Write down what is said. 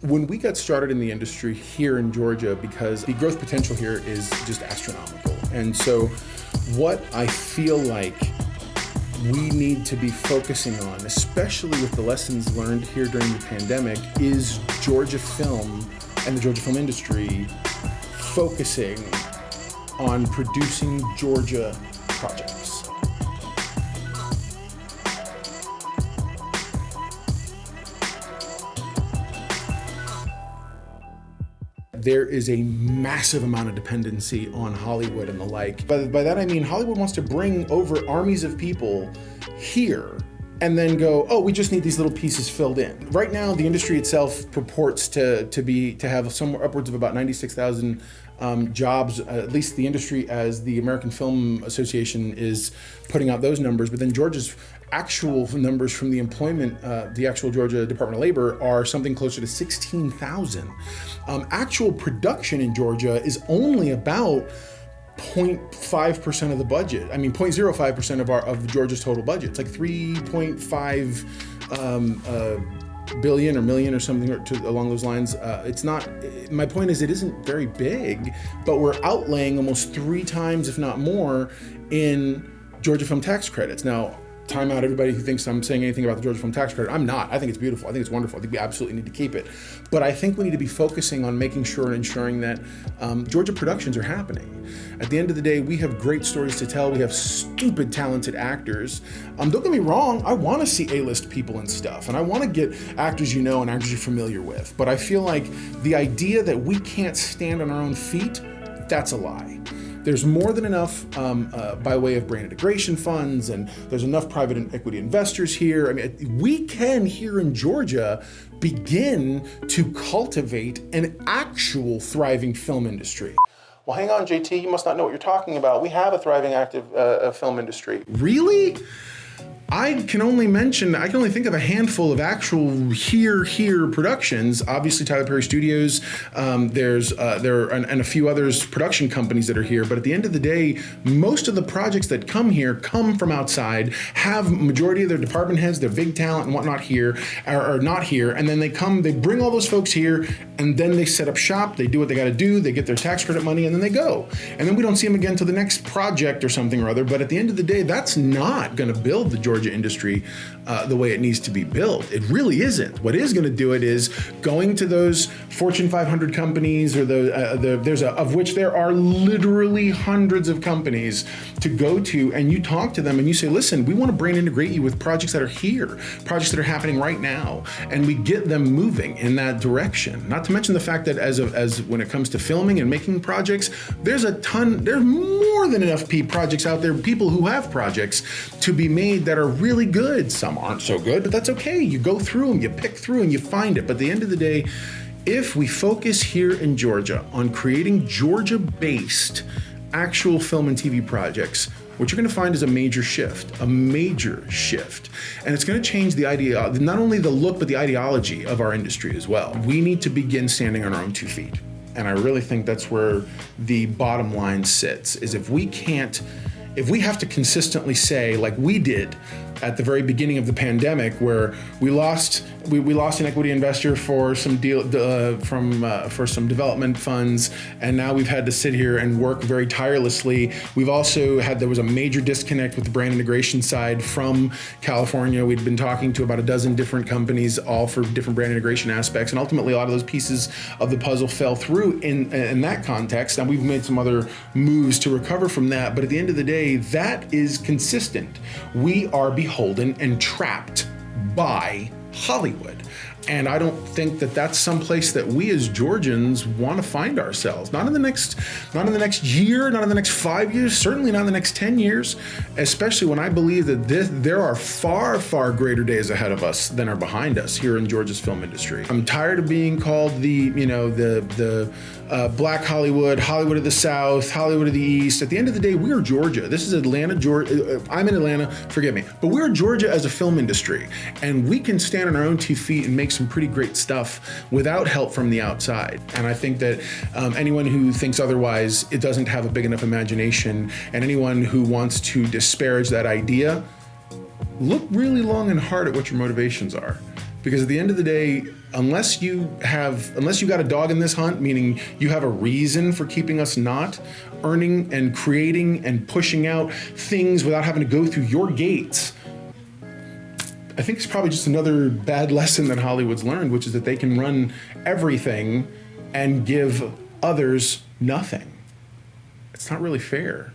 When we got started in the industry here in Georgia, because the growth potential here is just astronomical. And so what I feel like we need to be focusing on, especially with the lessons learned here during the pandemic, is Georgia film and the Georgia film industry focusing on producing Georgia projects. There is a massive amount of dependency on Hollywood and the like. By that I mean Hollywood wants to bring over armies of people here and then go, oh, we just need these little pieces filled in. Right now, the industry itself purports to have somewhere upwards of about 96,000 jobs, at least the industry as the American Film Association is putting out those numbers. But then Georgia's actual numbers from the employment, the actual Georgia Department of Labor, are something closer to 16,000. Actual production in Georgia is only about 0.5% of the budget. I mean, 0.05% of Georgia's total budget. It's like 3.5 billion or million or something along those lines. It's not. My point is, it isn't very big, but we're outlaying almost 3 times, if not more, in Georgia film tax credits. Now, time out everybody who thinks I'm saying anything about the Georgia film tax credit. I'm not. I think it's beautiful. I think it's wonderful. I think we absolutely need to keep it. But I think we need to be focusing on making sure and ensuring that Georgia productions are happening. At the end of the day, we have great stories to tell. We have stupid talented actors. Don't get me wrong. I want to see A-list people and stuff. And I want to get actors you know and actors you're familiar with. But I feel like the idea that we can't stand on our own feet, that's a lie. There's more than enough by way of brand integration funds, and there's enough private equity investors here. I mean, we can here in Georgia begin to cultivate an actual thriving film industry. Well, hang on, JT, you must not know what you're talking about. We have a thriving, active film industry. Really? I can only think of a handful of actual here productions. Obviously, Tyler Perry Studios. There are a few others production companies that are here. But at the end of the day, most of the projects that come here come from outside. Have majority of their department heads, their big talent and whatnot here, are not here. And then they bring all those folks here, and then they set up shop. They do what they got to do. They get their tax credit money, and then they go. And then we don't see them again till the next project or something or other. But at the end of the day, that's not going to build the Georgia industry the way it needs to be built. It really isn't. What is going to do it is going to those Fortune 500 companies, or of which there are literally hundreds of companies to go to, and you talk to them and you say, listen, we want to brand integrate you with projects that are here, projects that are happening right now, and we get them moving in that direction. Not to mention the fact that as when it comes to filming and making projects, there's more than enough projects out there, people who have projects to be made that are really good. Some aren't so good, but that's okay. You go through them, you pick through, and you find it. But at the end of the day, if we focus here in Georgia on creating Georgia-based actual film and TV projects, what you're going to find is a major shift. And it's going to change the idea, not only the look, but the ideology of our industry as well. We need to begin standing on our own 2 feet. And I really think that's where the bottom line sits, is if we have to consistently say, like we did at the very beginning of the pandemic, where we lost an equity investor for some for some development funds, and now we've had to sit here and work very tirelessly. We've also there was a major disconnect with the brand integration side from California. We'd been talking to about a dozen different companies, all for different brand integration aspects, and ultimately a lot of those pieces of the puzzle fell through in that context. And we've made some other moves to recover from that, but at the end of the day, that is consistent. We are beholden and trapped by Hollywood. And I don't think that that's someplace that we as Georgians want to find ourselves. Not in the next year, not in the next 5 years, certainly not in the next 10 years, especially when I believe that there are far, far greater days ahead of us than are behind us here in Georgia's film industry. I'm tired of being called the Black Hollywood, Hollywood of the South, Hollywood of the East. At the end of the day, we are Georgia. This is Atlanta, Georgia. I'm in Atlanta, forgive me. But we're Georgia as a film industry. And we can stand on our own 2 feet and make some pretty great stuff without help from the outside. And I think that anyone who thinks otherwise, it doesn't have a big enough imagination. And anyone who wants to disparage that idea, look really long and hard at what your motivations are. Because at the end of the day, unless you got a dog in this hunt, meaning you have a reason for keeping us not earning and creating and pushing out things without having to go through your gates, I think it's probably just another bad lesson that Hollywood's learned, which is that they can run everything and give others nothing. It's not really fair.